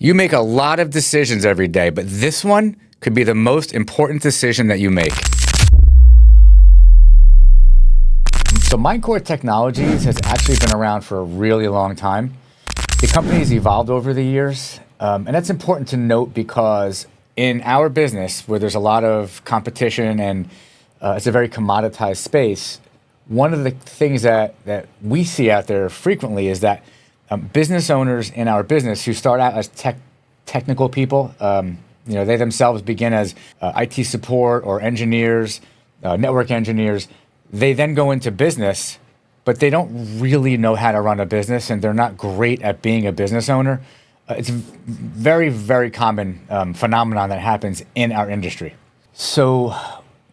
You make a lot of decisions every day, but this one could be the most important decision that you make. So Mindcore Technologies has actually been around for a really long time. The company's evolved over the years, and that's important to note because in our business, where there's a lot of competition and it's a very commoditized space, one of the things that we see out there frequently is that business owners in our business who start out as technical people, they themselves begin as IT support or engineers, network engineers. They then go into business, but they don't really know how to run a business, and they're not great at being a business owner. It's a very, very common phenomenon that happens in our industry. So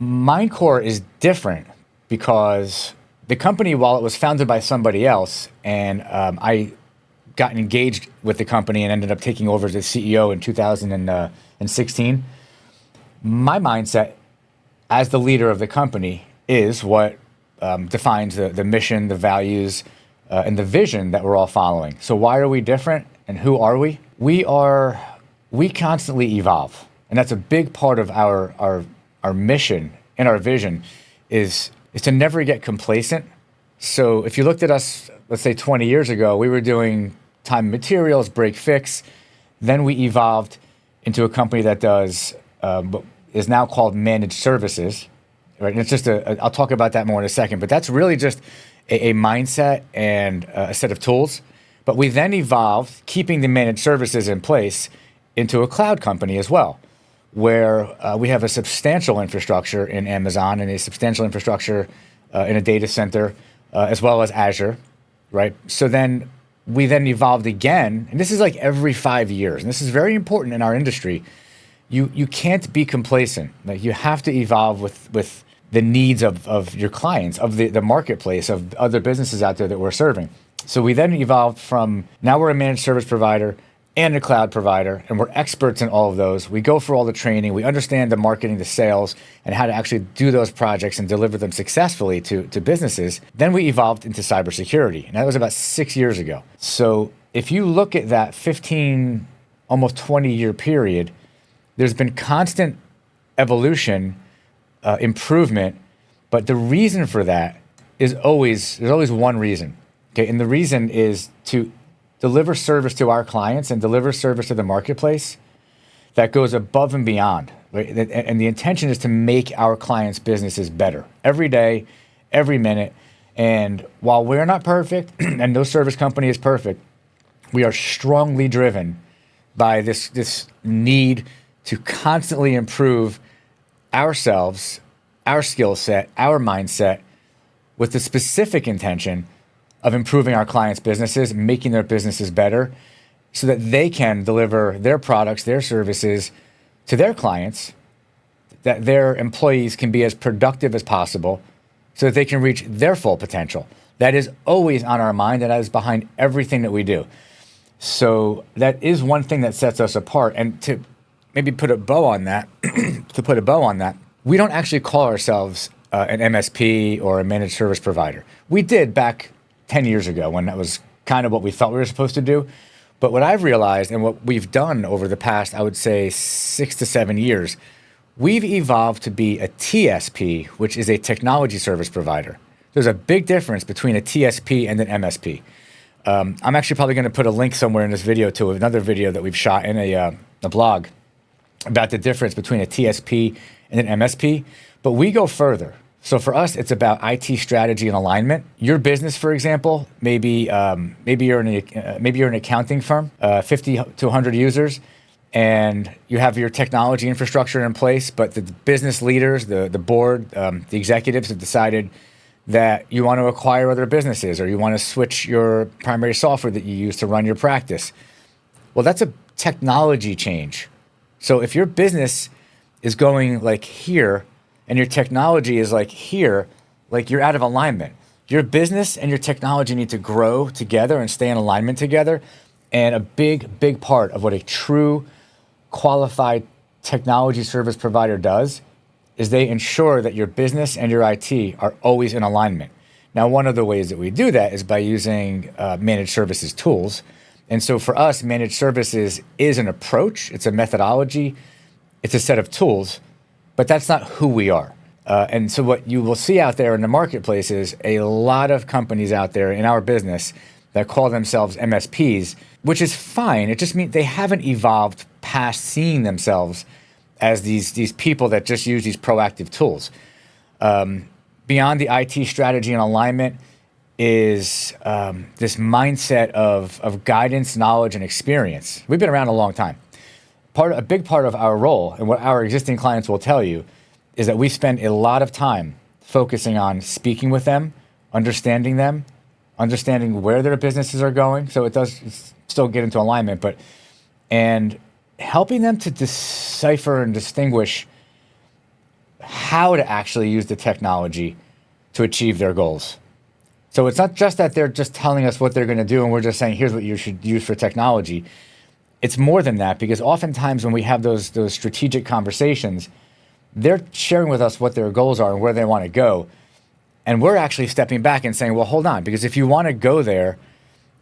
Mindcore is different because the company, while it was founded by somebody else, and I got engaged with the company and ended up taking over as the CEO in 2016, my mindset as the leader of the company is what defines the mission, the values, and the vision that we're all following. So why are we different and who are we? We constantly evolve. And that's a big part of our mission and our vision is to never get complacent. So if you looked at us, let's say 20 years ago, we were doing time and materials, break fix. Then we evolved into a company that does what is now called managed services. Right? And it's just I'll talk about that more in a second, but that's really just a mindset and a set of tools. But we then evolved, keeping the managed services in place, into a cloud company as well, where we have a substantial infrastructure in Amazon and a substantial infrastructure in a data center, as well as Azure, right? So then we then evolved again, and this is like every 5 years, and this is very important in our industry. You can't be complacent. Like, you have to evolve with the needs of your clients, of the marketplace, of other businesses out there that we're serving. So we then evolved from, now we're a managed service provider and a cloud provider, and we're experts in all of those. We go for all the training, we understand the marketing, the sales, and how to actually do those projects and deliver them successfully to businesses. Then we evolved into cybersecurity, and that was about 6 years ago. So if you look at that 15, almost 20-year period, there's been constant evolution, improvement, but the reason for that is there's always one reason. Okay, and the reason is to deliver service to our clients and deliver service to the marketplace that goes above and beyond. Right? And the intention is to make our clients' businesses better every day, every minute. And while we're not perfect, and no service company is perfect, we are strongly driven by this need to constantly improve ourselves, our skill set, our mindset, with the specific intention of improving our clients' businesses, making their businesses better so that they can deliver their products, their services to their clients, that their employees can be as productive as possible so that they can reach their full potential. That is always on our mind, and that is behind everything that we do. So that is one thing that sets us apart. And to maybe put a bow on that, we don't actually call ourselves an MSP or a managed service provider. We did back 10 years ago when that was kind of what we thought we were supposed to do. But what I've realized and what we've done over the past, I would say 6 to 7 years, we've evolved to be a TSP, which is a technology service provider. There's a big difference between a TSP and an MSP. I'm actually probably going to put a link somewhere in this video to another video that we've shot in a blog about the difference between a TSP and an MSP. But we go further. So for us, it's about IT strategy and alignment. Your business, for example, maybe you're an accounting firm, 50 to 100 users, and you have your technology infrastructure in place, but the business leaders, the board, the executives have decided that you want to acquire other businesses or you want to switch your primary software that you use to run your practice. Well, that's a technology change. So if your business is going like here, and your technology is like here, like you're out of alignment. Your business and your technology need to grow together and stay in alignment together. And a big, big part of what a true qualified technology service provider does is they ensure that your business and your IT are always in alignment. Now, one of the ways that we do that is by using managed services tools. And so for us, managed services is an approach, it's a methodology, it's a set of tools, but that's not who we are. And so what you will see out there in the marketplace is a lot of companies out there in our business that call themselves MSPs, which is fine. It just means they haven't evolved past seeing themselves as these people that just use these proactive tools. Beyond the IT strategy and alignment is this mindset of guidance, knowledge, and experience. We've been around a long time. A big part of our role, and what our existing clients will tell you, is that we spend a lot of time focusing on speaking with them, understanding where their businesses are going. So it does still get into alignment, and helping them to decipher and distinguish how to actually use the technology to achieve their goals. So it's not just that they're just telling us what they're going to do and we're just saying, here's what you should use for technology. It's more than that, because oftentimes when we have those strategic conversations, they're sharing with us what their goals are and where they want to go. And we're actually stepping back and saying, well, hold on, because if you want to go there,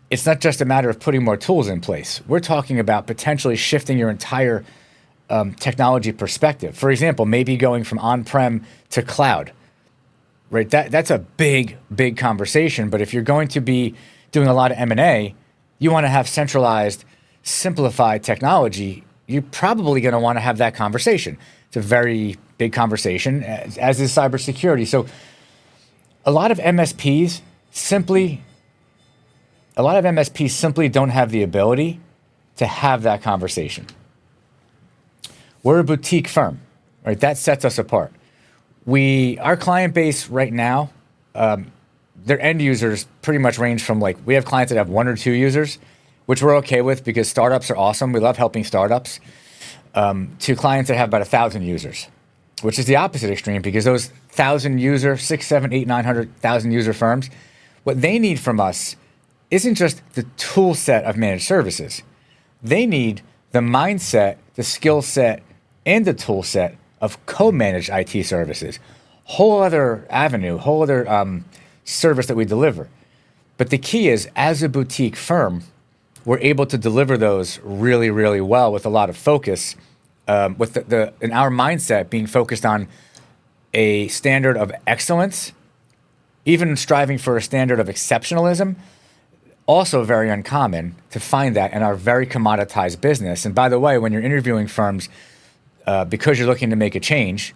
it's not just a matter of putting more tools in place. We're talking about potentially shifting your entire technology perspective. For example, maybe going from on-prem to cloud, right? That's a big, big conversation. But if you're going to be doing a lot of M&A, you want to have centralized, simplified technology, you're probably going to want to have that conversation. It's a very big conversation, as is cybersecurity. So a lot of MSPs simply don't have the ability to have that conversation. We're a boutique firm, right? That sets us apart. Our client base right now, their end users pretty much range from, like, we have clients that have 1 or 2 users, which we're okay with because startups are awesome. We love helping startups, to clients that have about 1,000 users, which is the opposite extreme, because those 1,000 user, 6, 7, 8, 900,000 user firms, what they need from us isn't just the tool set of managed services. They need the mindset, the skill set, and the tool set of co-managed IT services. Whole other avenue, whole other service that we deliver. But the key is, as a boutique firm, we're able to deliver those really, really well with a lot of focus, with in our mindset being focused on a standard of excellence, even striving for a standard of exceptionalism. Also very uncommon to find that in our very commoditized business. And by the way, when you're interviewing firms, because you're looking to make a change,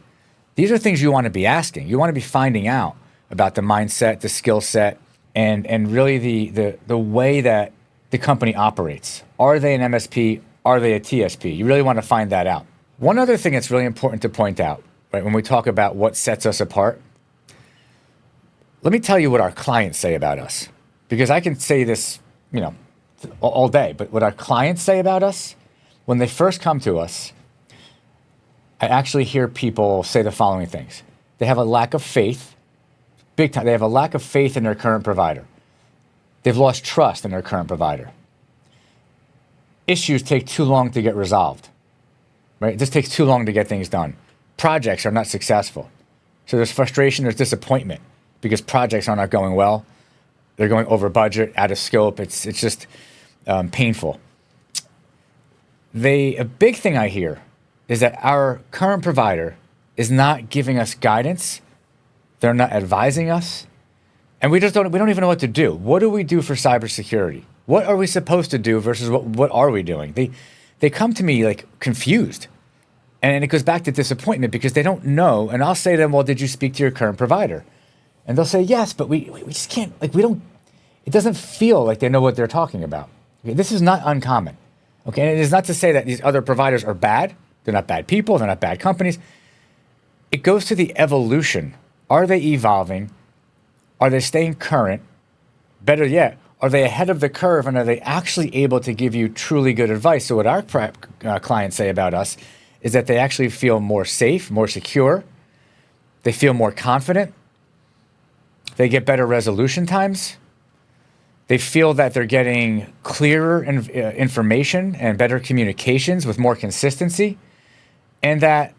these are things you want to be asking. You want to be finding out about the mindset, the skill set, and really the way that the company operates. Are they an MSP? Are they a TSP? You really want to find that out. One other thing that's really important to point out, right, when we talk about what sets us apart, let me tell you what our clients say about us. Because I can say this, all day, but what our clients say about us, when they first come to us, I actually hear people say the following things. They have a lack of faith, big time. They have a lack of faith in their current provider. They've lost trust in their current provider. Issues take too long to get resolved, right? It just takes too long to get things done. Projects are not successful. So there's frustration, there's disappointment because projects are not going well. They're going over budget, out of scope. It's just painful. A big thing I hear is that our current provider is not giving us guidance. They're not advising us. And we don't even know what to do. What do we do for cybersecurity? What are we supposed to do versus what are we doing? They come to me like confused. And it goes back to disappointment because they don't know. And I'll say to them, well, did you speak to your current provider? And they'll say, yes, but we just can't, it doesn't feel like they know what they're talking about. Okay, this is not uncommon. Okay, and it is not to say that these other providers are bad. They're not bad people. They're not bad companies. It goes to the evolution. Are they evolving? Are they staying current? Better yet, are they ahead of the curve and are they actually able to give you truly good advice? So what our clients say about us is that they actually feel more safe, more secure. They feel more confident. They get better resolution times. They feel that they're getting clearer information and better communications with more consistency. And that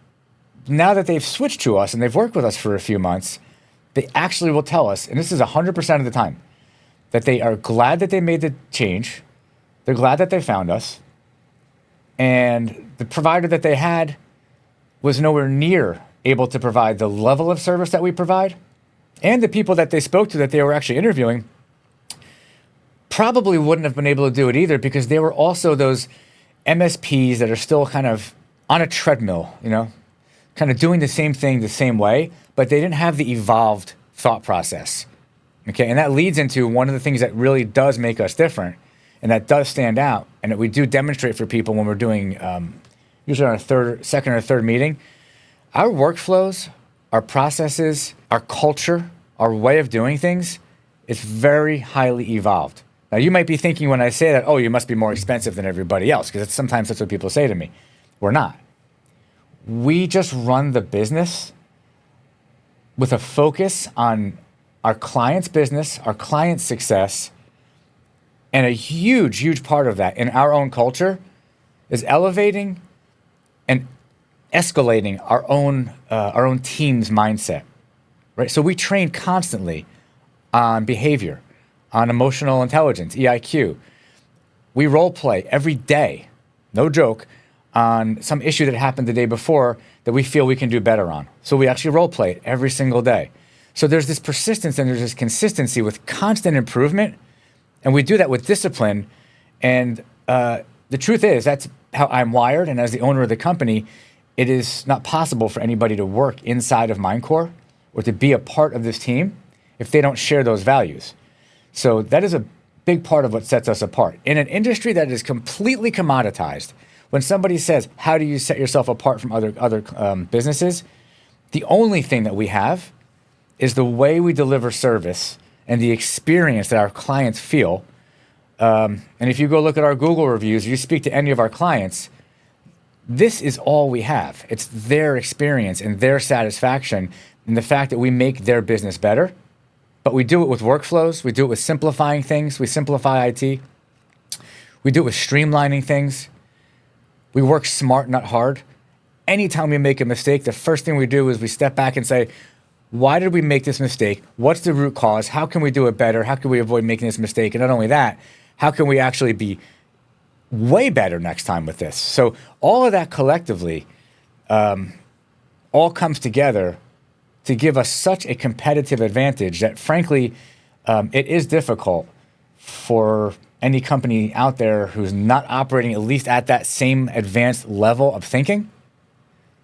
now that they've switched to us and they've worked with us for a few months, they actually will tell us, and this is 100% of the time, that they are glad that they made the change. They're glad that they found us. And the provider that they had was nowhere near able to provide the level of service that we provide. And the people that they spoke to that they were actually interviewing probably wouldn't have been able to do it either, because they were also those MSPs that are still kind of on a treadmill, kind of doing the same thing the same way, but they didn't have the evolved thought process. Okay, and that leads into one of the things that really does make us different, and that does stand out, and that we do demonstrate for people when we're doing, usually on a second or third meeting. Our workflows, our processes, our culture, our way of doing things is very highly evolved. Now, you might be thinking when I say that, oh, you must be more expensive than everybody else, because sometimes that's what people say to me. We're not. We just run the business with a focus on our client's business, our client's success, and a huge, huge part of that in our own culture is elevating and escalating our own team's mindset, right? So we train constantly on behavior, on emotional intelligence, EIQ. We role play every day, no joke, on some issue that happened the day before that we feel we can do better on. So we actually role play it every single day. So there's this persistence and there's this consistency with constant improvement. And we do that with discipline. And the truth is, that's how I'm wired. And as the owner of the company, it is not possible for anybody to work inside of Mindcore or to be a part of this team if they don't share those values. So that is a big part of what sets us apart. In an industry that is completely commoditized, when somebody says, how do you set yourself apart from other businesses? The only thing that we have is the way we deliver service and the experience that our clients feel. And if you go look at our Google reviews, you speak to any of our clients, this is all we have. It's their experience and their satisfaction and the fact that we make their business better. But we do it with workflows. We do it with simplifying things. We simplify IT. We do it with streamlining things. We work smart, not hard. Anytime we make a mistake, the first thing we do is we step back and say, why did we make this mistake? What's the root cause? How can we do it better? How can we avoid making this mistake? And not only that, how can we actually be way better next time with this? So all of that collectively all comes together to give us such a competitive advantage that, frankly, it is difficult for any company out there who's not operating at least at that same advanced level of thinking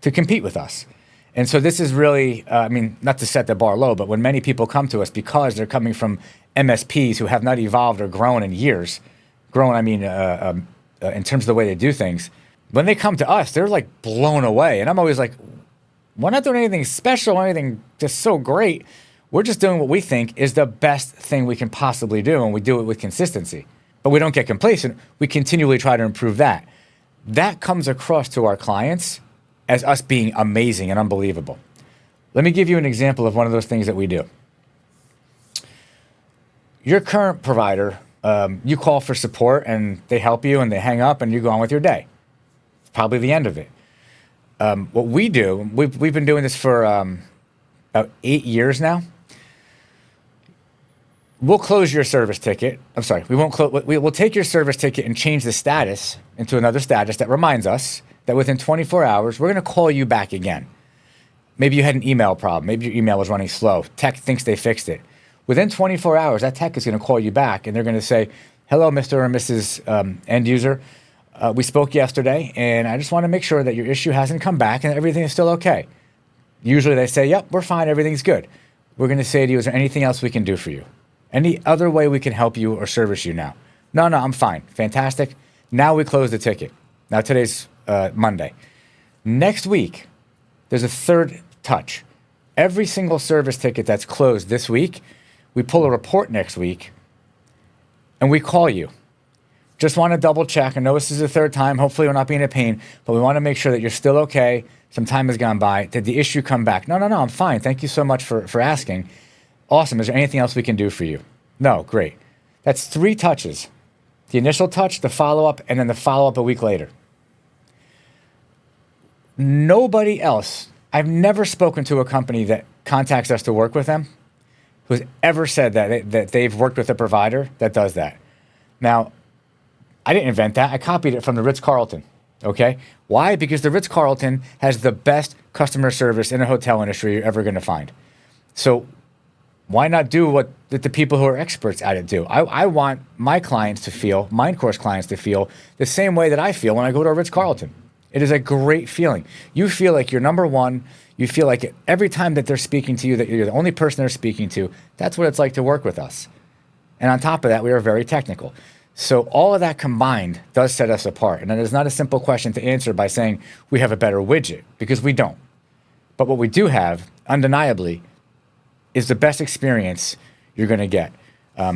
to compete with us. And so this is really, not to set the bar low, but when many people come to us because they're coming from MSPs who have not evolved or grown in years, in terms of the way they do things, when they come to us, they're like blown away. And I'm always like, we're not doing anything special, anything just so great. We're just doing what we think is the best thing we can possibly do, and we do it with consistency. But we don't get complacent. We continually try to improve that. That comes across to our clients as us being amazing and unbelievable. Let me give you an example of one of those things that we do. Your current provider, you call for support and they help you and they hang up and you go on with your day. It's probably the end of it. What we do, we've been doing this for about 8 years now. We'll close your service ticket. I'm sorry, we won't close. We'll take your service ticket and change the status into another status that reminds us that within 24 hours, we're going to call you back again. Maybe you had an email problem. Maybe your email was running slow. Tech thinks they fixed it. Within 24 hours, that tech is going to call you back and they're going to say, hello, Mr. or Mrs. End user. We spoke yesterday and I just want to make sure that your issue hasn't come back and everything is still okay. Usually they say, yep, we're fine. Everything's good. We're going to say to you, is there anything else we can do for you? Any other way we can help you or service you now? No, I'm fine. Fantastic. Now we close the ticket. Now today's Monday. Next week, there's a third touch. Every single service ticket that's closed this week, we pull a report next week and we call you. Just want to double check. I know this is the third time. Hopefully we're not being a pain, but we want to make sure that you're still okay. Some time has gone by. Did the issue come back? No, I'm fine. Thank you so much for asking. Awesome. Is there anything else we can do for you? No, great. That's 3 touches. The initial touch, the follow-up, and then the follow-up a week later. Nobody else, I've never spoken to a company that contacts us to work with them who's ever said that they've worked with a provider that does that. Now, I didn't invent that. I copied it from the Ritz-Carlton. Okay? Why? Because the Ritz-Carlton has the best customer service in a hotel industry you're ever going to find. So why not do what the people who are experts at it do? I want my clients to feel, Mindcore's clients to feel the same way that I feel when I go to a Ritz-Carlton. It is a great feeling. You feel like you're number one. You feel like every time that they're speaking to you, that you're the only person they're speaking to. That's what it's like to work with us. And on top of that, we are very technical. So all of that combined does set us apart. And it is not a simple question to answer by saying we have a better widget, because we don't. But what we do have, undeniably, is the best experience you're going to get.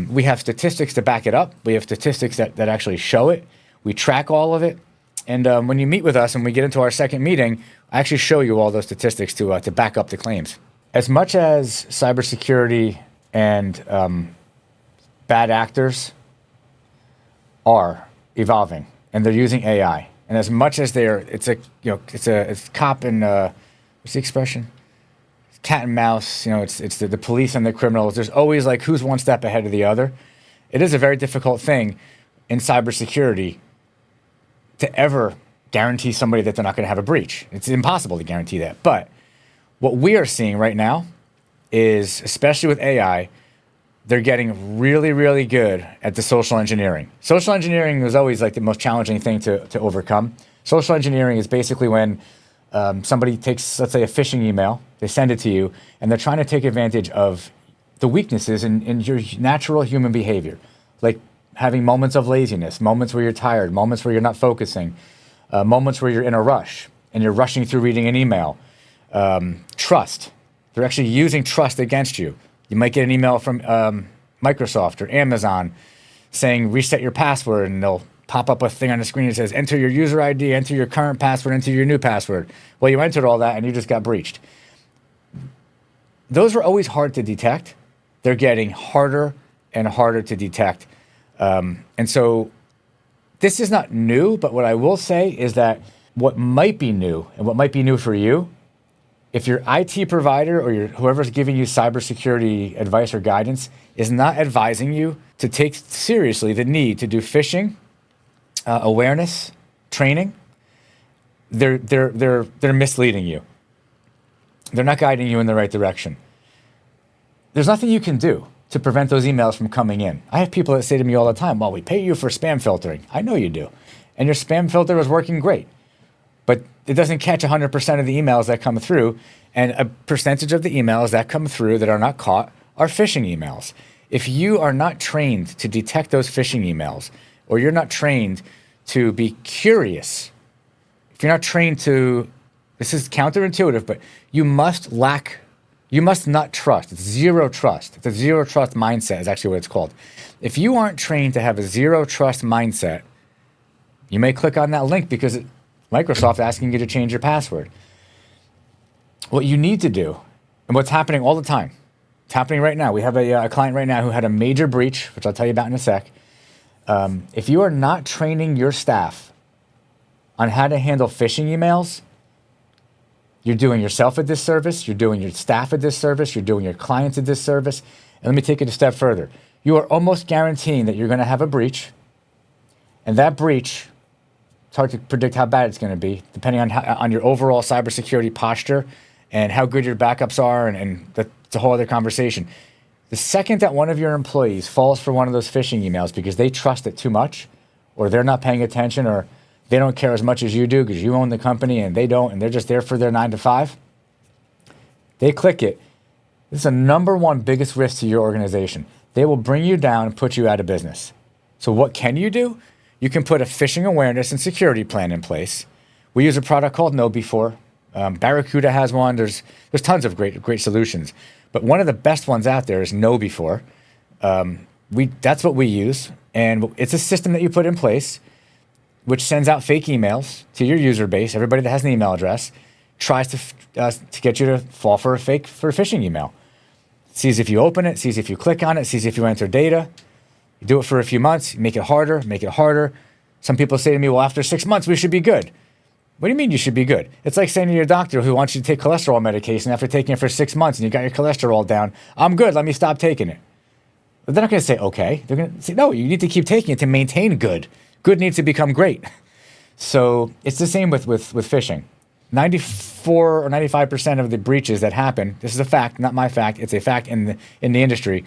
We have statistics to back it up. We have statistics that actually show it. We track all of it. And when you meet with us and we get into our second meeting, I actually show you all those statistics to back up the claims. As much as cybersecurity and bad actors are evolving, and they're using AI, and as much as it's cop and what's the expression? Cat and mouse. It's the police and the criminals. There's always like who's one step ahead of the other. It is a very difficult thing in cybersecurity to ever guarantee somebody that they're not going to have a breach. It's impossible to guarantee that. But what we are seeing right now is, especially with AI, they're getting really, really good at the social engineering. Social engineering was always like the most challenging thing to overcome. Social engineering is basically when somebody takes, let's say, a phishing email, they send it to you, and they're trying to take advantage of the weaknesses in your natural human behavior, like having moments of laziness, moments where you're tired, moments where you're not focusing, moments where you're in a rush and you're rushing through reading an email. Trust. They're actually using trust against you. You might get an email from Microsoft or Amazon saying reset your password, and they'll pop up a thing on the screen that says enter your user ID, enter your current password, enter your new password. Well, you entered all that and you just got breached. Those were always hard to detect. They're getting harder and harder to detect. And so this is not new, but what I will say is that what might be new, and what might be new for you, if your IT provider or whoever's giving you cybersecurity advice or guidance is not advising you to take seriously the need to do phishing awareness training, they're misleading you. They're not guiding you in the right direction. There's nothing you can do to prevent those emails from coming in. I have people that say to me all the time, well, we pay you for spam filtering. I know you do. And your spam filter is working great. But it doesn't catch 100% of the emails that come through. And a percentage of the emails that come through that are not caught are phishing emails. If you are not trained to detect those phishing emails, or you're not trained to be curious, if you're not trained to, this is counterintuitive, but you must not trust. It's zero trust. It's a zero trust mindset is actually what it's called. If you aren't trained to have a zero trust mindset, you may click on that link because Microsoft asking you to change your password. What you need to do, and what's happening all the time, it's happening right now. We have a client right now who had a major breach, which I'll tell you about in a sec. If you are not training your staff on how to handle phishing emails, you're doing yourself a disservice, you're doing your staff a disservice, you're doing your clients a disservice. And let me take it a step further. You are almost guaranteeing that you're going to have a breach, and that breach, it's hard to predict how bad it's going to be, depending on your overall cybersecurity posture and how good your backups are, and that's a whole other conversation. The second that one of your employees falls for one of those phishing emails because they trust it too much, or they're not paying attention, or they don't care as much as you do because you own the company and they don't, and they're just there for their 9 to 5, they click it. This is the number one biggest risk to your organization. They will bring you down and put you out of business. So what can you do? You can put a phishing awareness and security plan in place. We use a product called KnowBe4. Barracuda has one. There's tons of great solutions. But one of the best ones out there is KnowBe4. That's what we use. And it's a system that you put in place which sends out fake emails to your user base. Everybody that has an email address tries to get you to fall for a phishing email. It sees if you open it, sees if you click on it, sees if you enter data. You do it for a few months, you make it harder. Some people say to me, well, after 6 months, we should be good. What do you mean you should be good? It's like saying to your doctor who wants you to take cholesterol medication after taking it for 6 months and you got your cholesterol down. I'm good, let me stop taking it. But they're not going to say, okay. They're going to say, no, you need to keep taking it to maintain good. Good needs to become great. So it's the same with phishing. 94 or 95% of the breaches that happen, this is a fact, not my fact, it's a fact in the industry,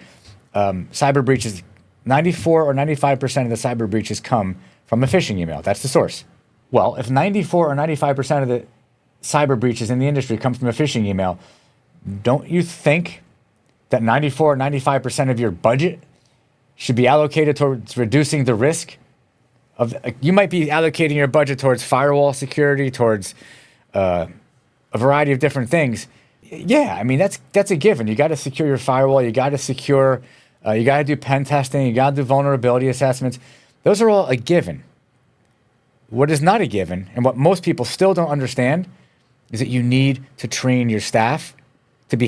cyber breaches, 94 or 95% of the cyber breaches come from a phishing email. That's the source. Well, if 94 or 95% of the cyber breaches in the industry come from a phishing email, don't you think that 94 or 95% of your budget should be allocated towards reducing the risk of, you might be allocating your budget towards firewall security, towards a variety of different things. Yeah, I mean, that's a given. You got to secure your firewall. You got to secure, you got to do pen testing. You got to do vulnerability assessments. Those are all a given. What is not a given, and what most people still don't understand, is that you need to train your staff to be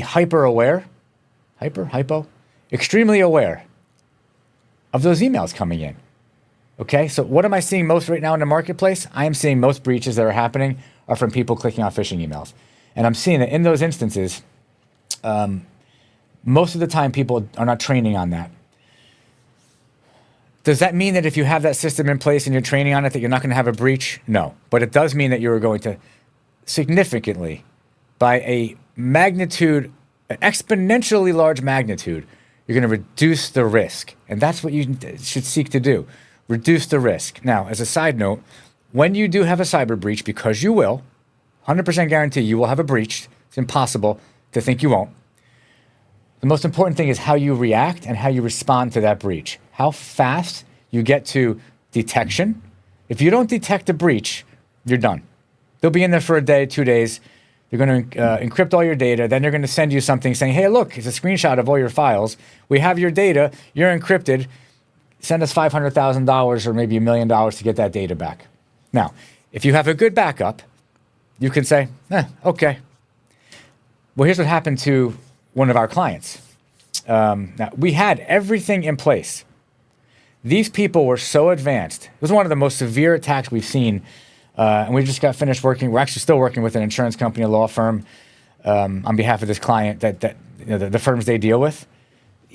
extremely aware of those emails coming in. Okay, so what am I seeing most right now in the marketplace? I am seeing most breaches that are happening are from people clicking on phishing emails. And I'm seeing that in those instances, most of the time people are not training on that. Does that mean that if you have that system in place and you're training on it, that you're not going to have a breach? No. But it does mean that you are going to significantly, by a magnitude, an exponentially large magnitude, you're going to reduce the risk. And that's what you should seek to do. Reduce the risk. Now, as a side note, when you do have a cyber breach, because you will, 100% guarantee you will have a breach. It's impossible to think you won't. The most important thing is how you react and how you respond to that breach. How fast you get to detection. If you don't detect a breach, you're done. They'll be in there for a day, 2 days. They're going to encrypt all your data. Then they're going to send you something saying, hey, look, it's a screenshot of all your files. We have your data. You're encrypted. Send us $500,000 or maybe $1 million to get that data back. Now, if you have a good backup, you can say, okay. Well, here's what happened to one of our clients. Now, we had everything in place. These people were so advanced. It was one of the most severe attacks we've seen. And we just got finished working. We're actually still working with an insurance company, a law firm, on behalf of this client that you know, the firms they deal with.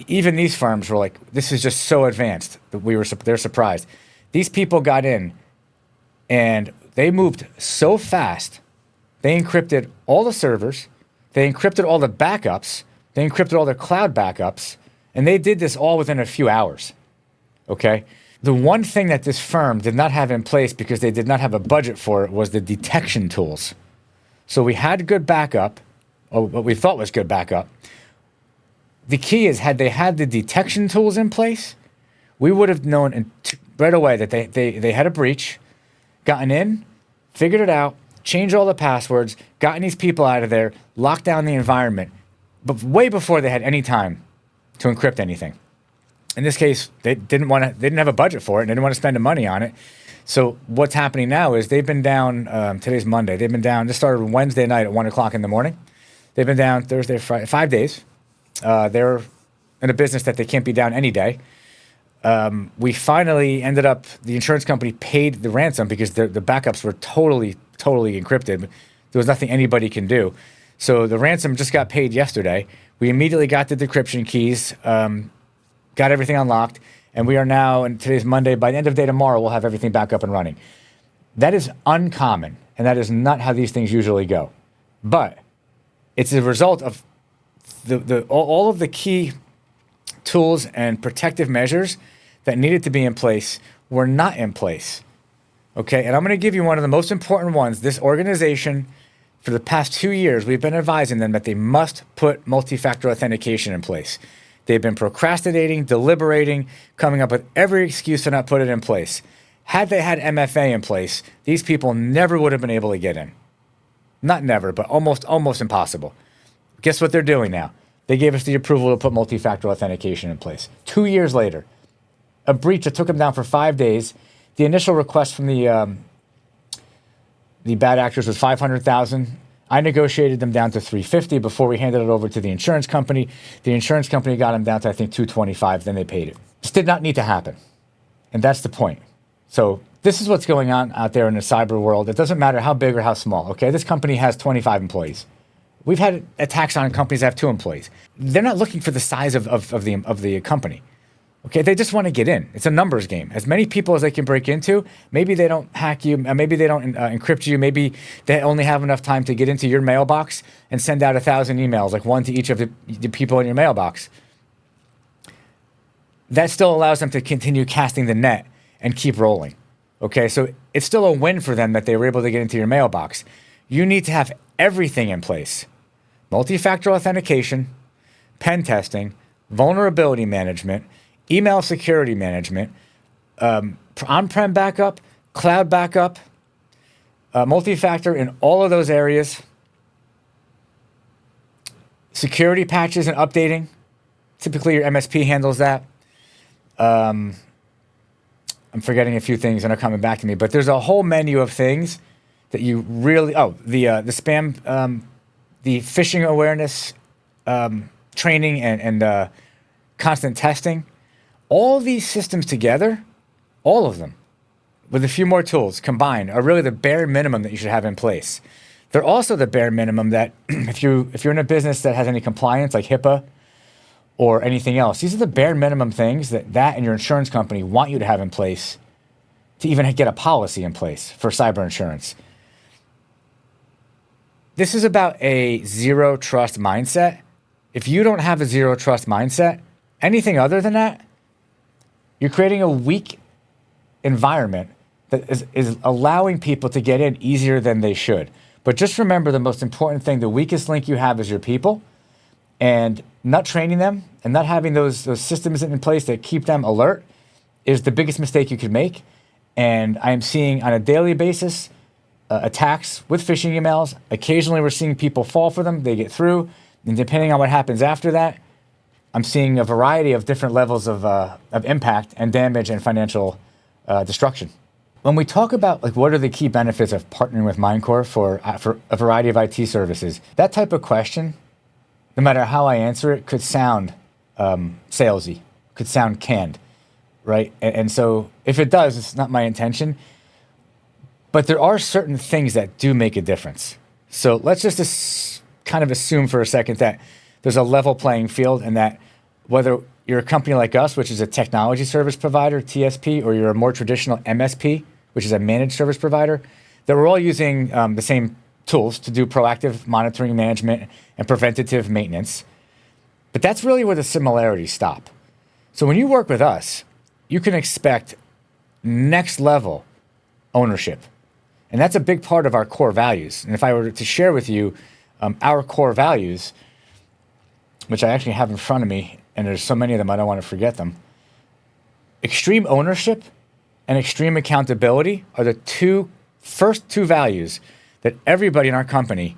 Even these firms were like, this is just so advanced that they're surprised. These people got in and they moved so fast. They encrypted all the servers. They encrypted all the backups. They encrypted all their cloud backups. And they did this all within a few hours. Okay? The one thing that this firm did not have in place because they did not have a budget for it was the detection tools. So we had good backup, or what we thought was good backup. The key is, had they had the detection tools in place, we would have known right away that they had a breach, gotten in, figured it out, changed all the passwords, gotten these people out of there, locked down the environment, but way before they had any time to encrypt anything. In this case, they didn't have a budget for it, and they didn't want to spend the money on it. So what's happening now is they've been down, today's Monday, they've been down, this started Wednesday night at 1 o'clock in the morning. They've been down Thursday, Friday, 5 days. They're in a business that they can't be down any day. We finally ended up, the insurance company paid the ransom because the backups were totally encrypted. There was nothing anybody can do. So the ransom just got paid yesterday. We immediately got the decryption keys, got everything unlocked, and we are now, and today's Monday, by the end of the day tomorrow, we'll have everything back up and running. That is uncommon, and that is not how these things usually go. But it's a result of all of the key tools and protective measures that needed to be in place were not in place. Okay, and I'm going to give you one of the most important ones. This organization, for the past 2 years, we've been advising them that they must put multi-factor authentication in place. They've been procrastinating, deliberating, coming up with every excuse to not put it in place. Had they had MFA in place, these people never would have been able to get in. Not never, but almost impossible. Guess what they're doing now? They gave us the approval to put multi-factor authentication in place. 2 years later, a breach that took them down for 5 days. The initial request from the bad actors was $500,000. I negotiated them down to $350 before we handed it over to the insurance company. The insurance company got them down to, I think, $225. Then they paid it. This did not need to happen. And that's the point. So this is what's going on out there in the cyber world. It doesn't matter how big or how small. Okay, this company has 25 employees. We've had attacks on companies that have 2 employees. They're not looking for the size of the company. Okay, they just want to get in. It's a numbers game. As many people as they can break into. Maybe they don't hack you. Maybe they don't encrypt you. Maybe they only have enough time to get into your mailbox and send out 1,000 emails, like one to each of the people in your mailbox. That still allows them to continue casting the net and keep rolling. Okay, so it's still a win for them that they were able to get into your mailbox. You need to have everything in place. Multi-factor authentication, pen testing, vulnerability management, email security management, on-prem backup, cloud backup, multi-factor in all of those areas, security patches and updating. Typically, your MSP handles that. I'm forgetting a few things and are coming back to me, but there's a whole menu of things that you really, the spam, the phishing awareness training and constant testing. All these systems together, all of them, with a few more tools combined, are really the bare minimum that you should have in place. They're also the bare minimum that if you're in a business that has any compliance like HIPAA or anything else, these are the bare minimum things that and your insurance company want you to have in place to even get a policy in place for cyber insurance. This is about a zero trust mindset. If you don't have a zero trust mindset, anything other than that, you're creating a weak environment that is allowing people to get in easier than they should. But just remember, the most important thing, the weakest link you have is your people, and not training them and not having those systems in place that keep them alert is the biggest mistake you could make. And I am seeing on a daily basis attacks with phishing emails. Occasionally we're seeing people fall for them, they get through, and depending on what happens after that, I'm seeing a variety of different levels of impact and damage and financial destruction. When we talk about like what are the key benefits of partnering with Mindcore for a variety of IT services, that type of question, no matter how I answer it, could sound salesy, could sound canned, right? And so if it does, it's not my intention. But there are certain things that do make a difference. So let's just kind of assume for a second that there's a level playing field, and that whether you're a company like us, which is a technology service provider, TSP, or you're a more traditional MSP, which is a managed service provider, that we're all using the same tools to do proactive monitoring, management, and preventative maintenance. But that's really where the similarities stop. So when you work with us, you can expect next level ownership. And that's a big part of our core values. And if I were to share with you our core values, which I actually have in front of me, and there's so many of them, I don't want to forget them. Extreme ownership and extreme accountability are the first two values that everybody in our company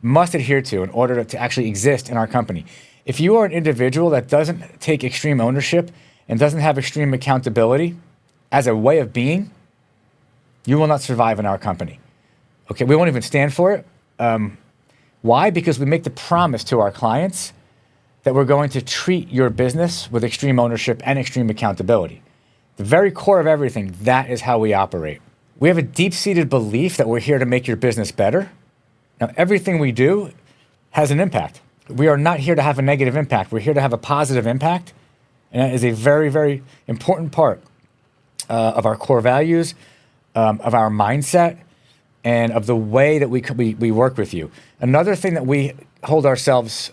must adhere to in order to actually exist in our company. If you are an individual that doesn't take extreme ownership and doesn't have extreme accountability as a way of being, you will not survive in our company. Okay, we won't even stand for it. Why? Because we make the promise to our clients that we're going to treat your business with extreme ownership and extreme accountability. The very core of everything, that is how we operate. We have a deep-seated belief that we're here to make your business better. Now, everything we do has an impact. We are not here to have a negative impact. We're here to have a positive impact. And that is a very, very important part of our core values, of our mindset, and of the way that we work with you. Another thing that we hold ourselves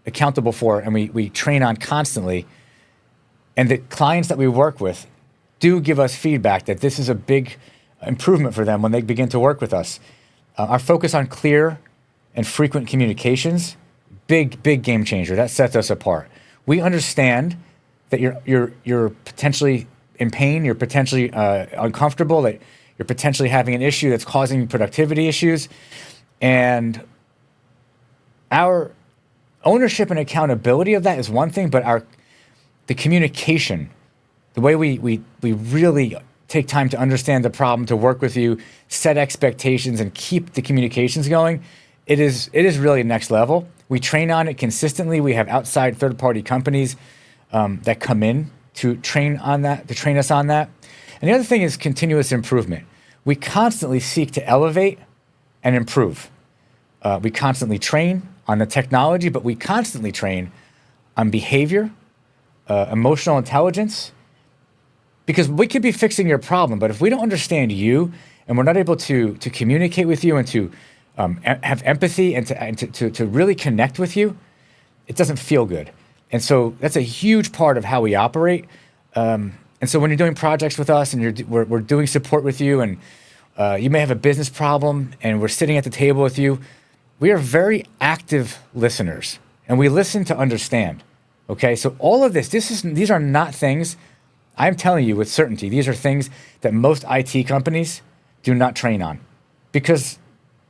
accountable for and we train on constantly, and the clients that we work with do give us feedback that this is a big improvement for them when they begin to work with us. Our focus on clear and frequent communications, big game changer. That sets us apart. We understand that you're potentially in pain, you're potentially uncomfortable, that you're potentially having an issue that's causing productivity issues, and our ownership and accountability of that is one thing, but the communication, the way we really take time to understand the problem, to work with you, set expectations, and keep the communications going, it is really next level. We train on it consistently. We have outside third-party companies that come in to train on that, to train us on that. And the other thing is continuous improvement. We constantly seek to elevate and improve. We constantly train on the technology, but we constantly train on behavior, emotional intelligence, because we could be fixing your problem, but if we don't understand you and we're not able to communicate with you and to have empathy and to really connect with you, it doesn't feel good. And so that's a huge part of how we operate. And so when you're doing projects with us and we're doing support with you, and you may have a business problem and we're sitting at the table with you, we are very active listeners and we listen to understand. Okay, so all of these are not things, I'm telling you with certainty, these are things that most IT companies do not train on, because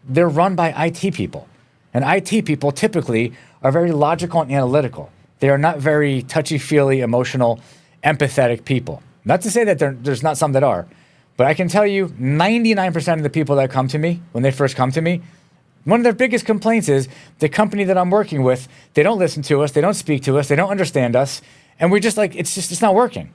they're run by IT people. And IT people typically are very logical and analytical. They are not very touchy-feely, emotional, empathetic people. Not to say that there's not some that are, but I can tell you 99% of the people that come to me, when they first come to me, one of their biggest complaints is the company that I'm working with, they don't listen to us, they don't speak to us, they don't understand us, and we're just like, it's not working.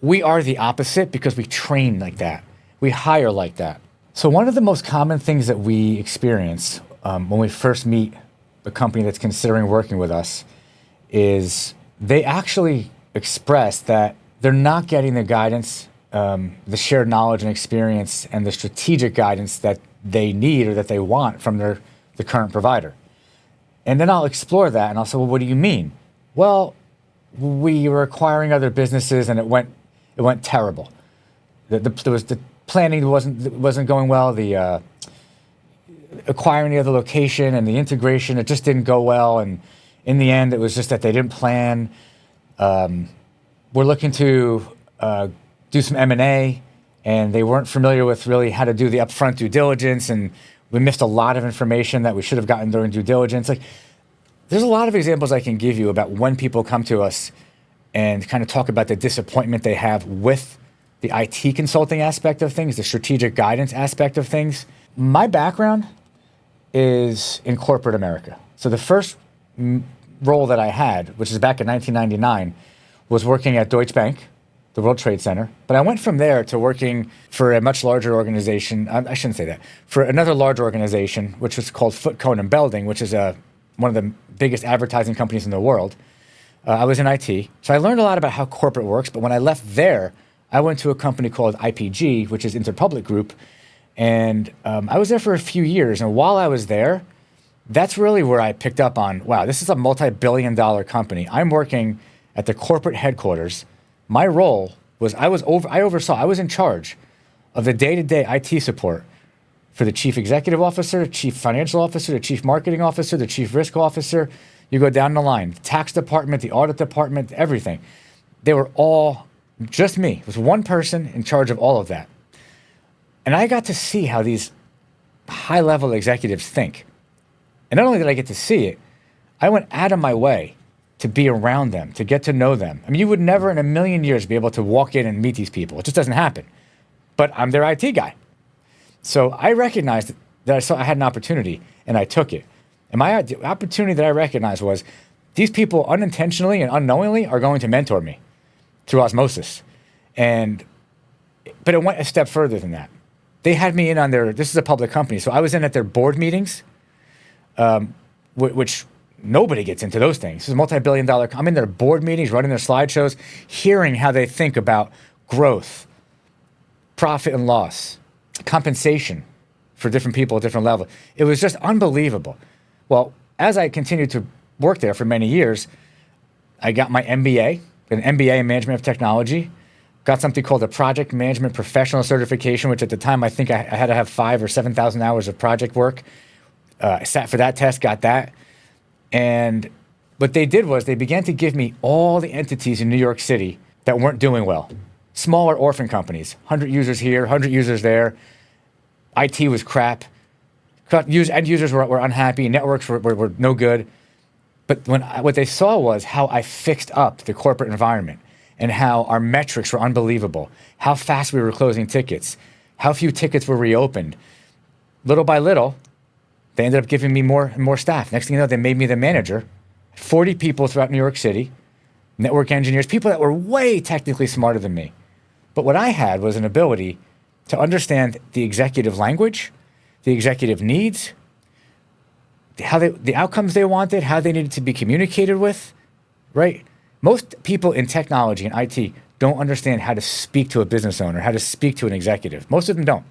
We are the opposite because we train like that. We hire like that. So one of the most common things that we experience when we first meet a company that's considering working with us is they actually express that they're not getting the guidance, the shared knowledge and experience, and the strategic guidance that they need or that they want from the current provider. And then I'll explore that and I'll say, well, what do you mean? Well, we were acquiring other businesses and it went terrible. The planning wasn't going well. The acquiring the other location and the integration, it just didn't go well. And in the end, it was just that they didn't plan. We're looking to do some M&A, and they weren't familiar with really how to do the upfront due diligence, and we missed a lot of information that we should have gotten during due diligence. Like, there's a lot of examples I can give you about when people come to us and kind of talk about the disappointment they have with the IT consulting aspect of things, the strategic guidance aspect of things. My background is in corporate America. So the first role that I had, which is back in 1999, was working at Deutsche Bank, the World Trade Center. But I went from there to working for a much larger organization. I shouldn't say that. For another large organization, which was called Foot, Cone, and Belding, which is one of the biggest advertising companies in the world. I was in IT. So I learned a lot about how corporate works. But when I left there, I went to a company called IPG, which is Interpublic Group. And I was there for a few years. And while I was there, that's really where I picked up on, wow, this is a multi-billion-dollar company. I'm working at the corporate headquarters. My role was I was in charge of the day-to-day IT support for the chief executive officer, chief financial officer, the chief marketing officer, the chief risk officer. You go down the line, the tax department, the audit department, everything. They were all just me. It was one person in charge of all of that. And I got to see how these high-level executives think. And not only did I get to see it, I went out of my way to be around them, to get to know them. I mean, you would never in a million years be able to walk in and meet these people. It just doesn't happen. But I'm their IT guy. So I recognized that I had an opportunity, and I took it. And the opportunity that I recognized was these people unintentionally and unknowingly are going to mentor me through osmosis. But it went a step further than that. They had me in on this is a public company, so I was in at their board meetings, which nobody gets into those things. This is a multi-billion-dollar. I'm in their board meetings, running their slideshows, hearing how they think about growth, profit and loss, compensation for different people at different levels. It was just unbelievable. Well, as I continued to work there for many years, I got my MBA, an MBA in Management of Technology, got something called a Project Management Professional Certification, which at the time I think I had to have 5,000 or 7,000 hours of project work. I sat for that test, got that. And what they did was they began to give me all the entities in New York City that weren't doing well. Smaller orphan companies, 100 users here, 100 users there. IT was crap. End users were unhappy. Networks were no good. But what they saw was how I fixed up the corporate environment and how our metrics were unbelievable, how fast we were closing tickets, how few tickets were reopened. Little by little, they ended up giving me more and more staff. Next thing you know, they made me the manager. 40 people throughout New York City, network engineers, people that were way technically smarter than me. But what I had was an ability to understand the executive language, the executive needs, the outcomes they wanted, how they needed to be communicated with, right? Most people in technology and IT don't understand how to speak to a business owner, how to speak to an executive. Most of them don't.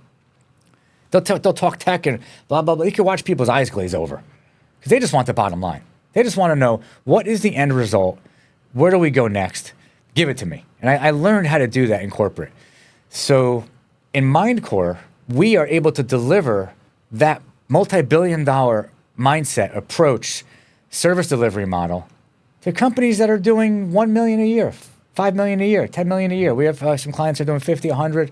They'll talk tech and blah, blah, blah. You can watch people's eyes glaze over because they just want the bottom line. They just want to know, what is the end result? Where do we go next? Give it to me. And I learned how to do that in corporate. So in Mindcore, we are able to deliver that multi-billion-dollar mindset, approach, service delivery model to companies that are doing 1 million a year, 5 million a year, 10 million a year. We have some clients that are doing 50, 100.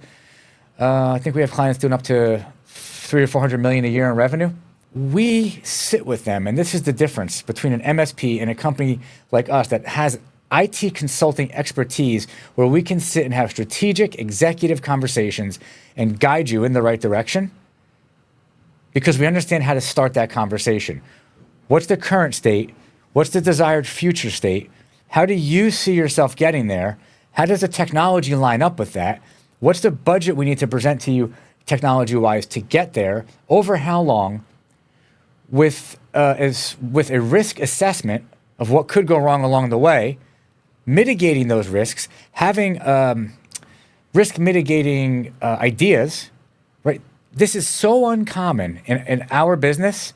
I think we have clients doing up to 300 or 400 million a year in revenue. We sit with them, and this is the difference between an MSP and a company like us that has IT consulting expertise, where we can sit and have strategic executive conversations and guide you in the right direction, because we understand how to start that conversation. What's the current state? What's the desired future state? How do you see yourself getting there? How does the technology line up with that? What's the budget we need to present to you technology-wise to get there? Over how long? With a risk assessment of what could go wrong along the way, mitigating those risks, having risk mitigating ideas, right? This is so uncommon in our business.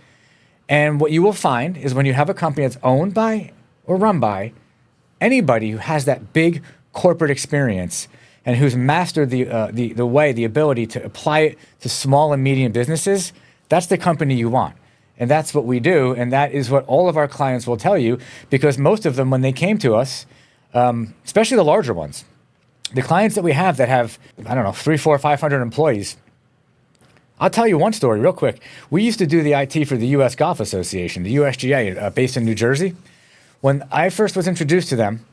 And what you will find is when you have a company that's owned by or run by anybody who has that big corporate experience and who's mastered the ability to apply it to small and medium businesses, that's the company you want. And that's what we do. And that is what all of our clients will tell you, because most of them, when they came to us, especially the larger ones, the clients that we have that have, 300, 400, 500 employees. I'll tell you one story real quick. We used to do the IT for the U.S. Golf Association, the USGA, based in New Jersey. When I first was introduced to them,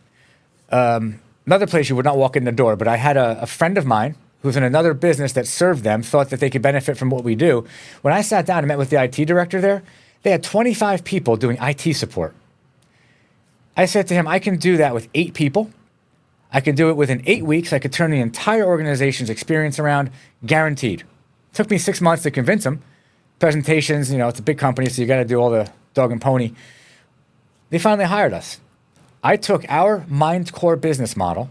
another place you would not walk in the door, but I had a friend of mine who's in another business that served them, thought that they could benefit from what we do. When I sat down and met with the IT director there, they had 25 people doing IT support. I said to him, I can do that with 8 people. I can do it within 8 weeks. I could turn the entire organization's experience around, guaranteed. Took me 6 months to convince him. Presentations, it's a big company, so you got to do all the dog and pony. They finally hired us. I took our Mindcore business model,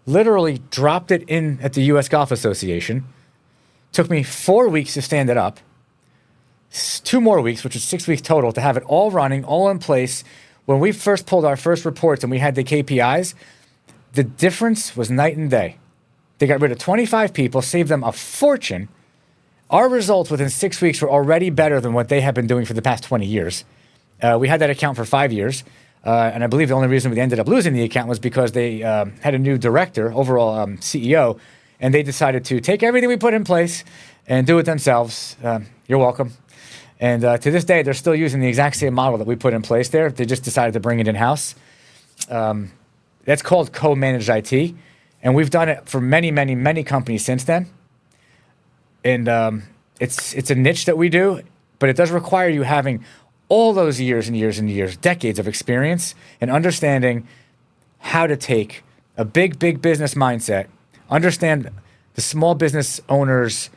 literally dropped it in at the U.S. Golf Association. Took me 4 weeks to stand it up. 2 more weeks, which is 6 weeks total, to have it all running, all in place. When we first pulled our first reports and we had the KPIs, the difference was night and day. They got rid of 25 people, saved them a fortune. Our results within 6 weeks were already better than what they had been doing for the past 20 years. We had that account for 5 years. And I believe the only reason we ended up losing the account was because they had a new director, overall CEO, and they decided to take everything we put in place and do it themselves. You're welcome. And to this day, they're still using the exact same model that we put in place there. They just decided to bring it in-house. That's called co-managed IT. And we've done it for many, many, many companies since then. And it's a niche that we do, but it does require you having all those years and years and years, decades of experience and understanding how to take a big, big business mindset, understand the small business owners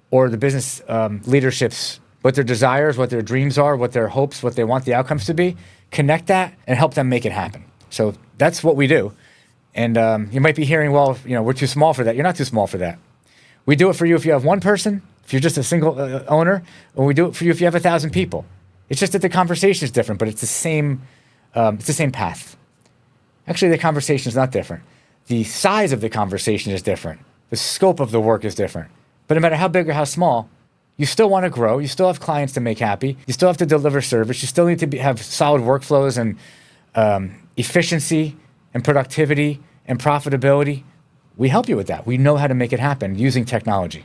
or the business leaderships, what their desires, what their dreams are, what their hopes, what they want the outcomes to be, connect that and help them make it happen. So that's what we do. And you might be hearing, well, we're too small for that. You're not too small for that. We do it for you if you have one person, if you're just a single owner, or we do it for you if you have 1,000 people. It's just that the conversation is different, but it's the same path. Actually, the conversation is not different. The size of the conversation is different. The scope of the work is different. But no matter how big or how small, you still want to grow. You still have clients to make happy. You still have to deliver service. You still need to have solid workflows and efficiency and productivity and profitability. We help you with that. We know how to make it happen using technology.